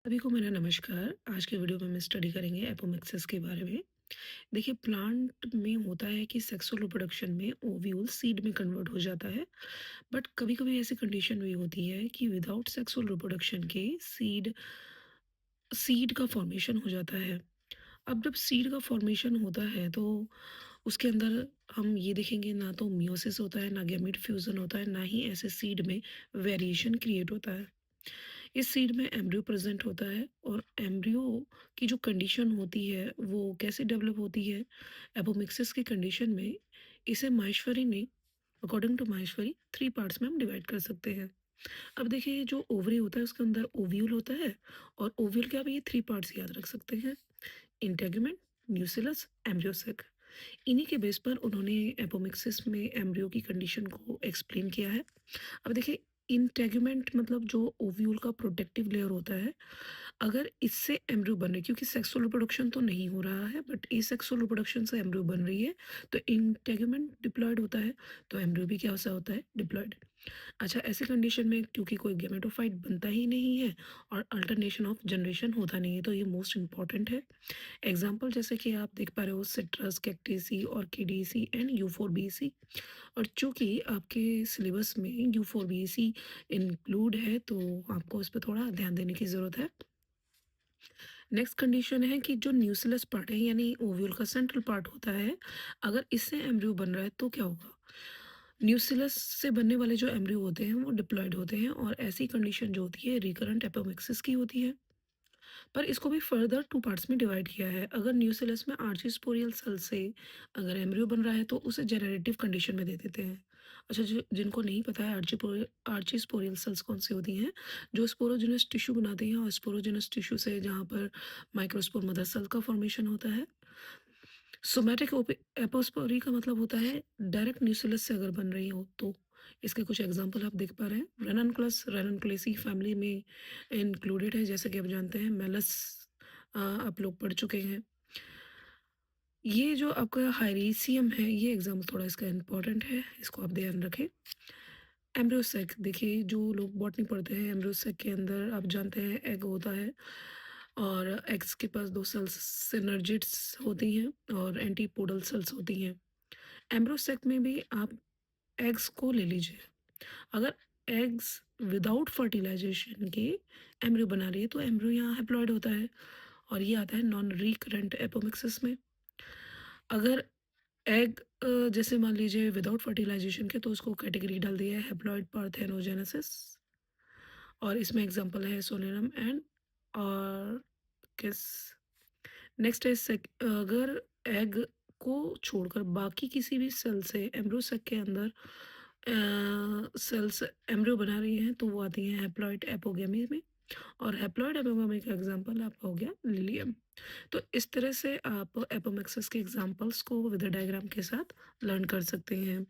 सभी को मेरा नमस्कार। आज के वीडियो में हम स्टडी करेंगे एपोमिक्सिस के बारे में। देखिए प्लांट में होता है कि सेक्सुअल रिप्रोडक्शन में ओव्यूल सीड में कन्वर्ट हो जाता है। बट कभी-कभी ऐसी कंडीशन भी होती है कि विदाउट सेक्सुअल रिप्रोडक्शन के सीड सीड का फॉर्मेशन हो जाता है। अब जब सीड का फॉर्मेशन होता है तो उसके अंदर हम ये देखेंगे ना तो मियोसिस होता है, ना गैमीट फ्यूजन होता है, ना ही ऐसे सीड में वेरिएशन क्रिएट होता है। इस सीड में एम्ब्रियो प्रेजेंट होता है और एम्ब्रियो की जो कंडीशन होती है वो कैसे डेवलप होती है एपोमिक्सिस की कंडीशन में। इसे माहेश्वरी ने अकॉर्डिंग टू माहेश्वरी 3 पार्ट्स में हम डिवाइड कर सकते हैं। अब देखिए जो ओवरी होता है उसके अंदर ओव्यूल होता है और ओव्यूल के आप ये 3 पार्ट्स याद रख सकते हैं, इंटेगुमेंट, न्यूसिलस, एम्ब्रियोसेक। इन्हीं के बेस पर उन्होंने एपोमिक्सिस में एम्ब्रियो की कंडीशन को एक्सप्लेन किया है। अब देखिए इंटेगुमेंट मतलब जो ओव्यूल का प्रोटेक्टिव लेयर होता है, अगर इससे एम्ब्रियो बन रही, क्योंकि सेक्सुअल रिप्रोडक्शन तो नहीं हो रहा है बट एसेक्सुअल रिप्रोडक्शन से एम्ब्रियो बन रही है, तो इंटेगुमेंट डिप्लॉयड होता है, तो एम्ब्रियो भी क्या सा होता है, डिप्लॉयड। अच्छा, ऐसी कंडीशन में क्योंकि कोई गेमेटोफाइट बनता ही नहीं है और अल्टरनेशन ऑफ जनरेशन होता नहीं है, तो ये मोस्ट इंपॉर्टेंट है। एग्जाम्पल जैसे कि आप देख पा रहे हो, सिट्रस, कैक्टेसी, ऑर्किडेसी एंड यूफोरबिएसी। और चूंकि आपके सिलेबस में यूफोरबिएसी इंक्लूड है तो आपको इस पर थोड़ा ध्यान देने की ज़रूरत है। नेक्स्ट कंडीशन है कि जो न्यूक्लियस पार्ट है यानी ओव्यूल का सेंट्रल पार्ट होता है, अगर इससे एम्ब्रियो बन रहा है तो क्या होगा। न्यूक्लियस से बनने वाले जो एम्ब्रियो होते हैं वो डिप्लॉयड होते हैं और ऐसी कंडीशन जो होती है रिकरेंट एपोमिक्सिस की होती है। पर इसको भी फर्दर 2 पार्ट्स में डिवाइड किया है। अगर न्यूसेलस में आर्चीस्पोरियल सेल से अगर एम्ब्रियो बन रहा है तो उसे जेनरेटिव कंडीशन में दे देते हैं। अच्छा, जो जिनको नहीं पता है आर्चीस्पोरियल सेल्स कौन सी होती हैं, जो स्पोरोजेनस टिश्यू बनाती हैं और स्पोरोजेनस टिश्यू से जहाँ पर माइक्रोस्पोर मदर सेल का फॉर्मेशन होता है। सोमैटिक एपोस्पोरी का मतलब होता है डायरेक्ट न्यूसेलस से अगर बन रही हो तो। इसके कुछ एग्जांपल आप देख पा रहे हैं, रेननक्लस रेननक्लेसी फैमिली में इंक्लूडेड है, जैसे कि आप जानते हैं मेलस, आप लोग पढ़ चुके हैं। ये जो आपका हाइरीसियम है, ये एग्जाम्पल थोड़ा इसका इम्पोर्टेंट है, इसको आप ध्यान रखें। एम्ब्रियोसेक, देखिए जो लोग बॉटनी पढ़ते हैं, एम्ब्रियोसेक के अंदर आप जानते हैं एग होता है और एग्स के पास दो सेल्स सिनर्जिड्स होती हैं और एंटीपोडल सेल्स होती हैं। एम्ब्रियोसेक में भी आप एग्स को ले लीजिए। अगर एग्स विदाउट फर्टिलाइजेशन के एम्ब्रियो बना रही है तो एम्ब्रियो यहाँ हैप्लॉइड होता है और ये आता है नॉन रिकरेंट एपोमिक्सिस में। अगर एग जैसे मान लीजिए विदाउट फर्टिलाइजेशन के, तो उसको कैटेगरी डाल दिया है हैप्लॉइड पार्थेनोजेनेसिस और इसमें एग्जांपल है सोलेनम एंड और किस। नेक्स्ट है अगर एग को छोड़कर बाकी किसी भी सेल से एम्ब्रियो सेक के अंदर सेल्स एम्ब्रियो बना रही हैं तो वो आती हैं हैप्लॉइड एपोगेमी में। और हैप्लॉइड एपोगेमी का एग्जांपल आपका हो गया लिलियम। तो इस तरह से आप एपोमिक्सिस के एग्जांपल्स को विद डायग्राम के साथ लर्न कर सकते हैं।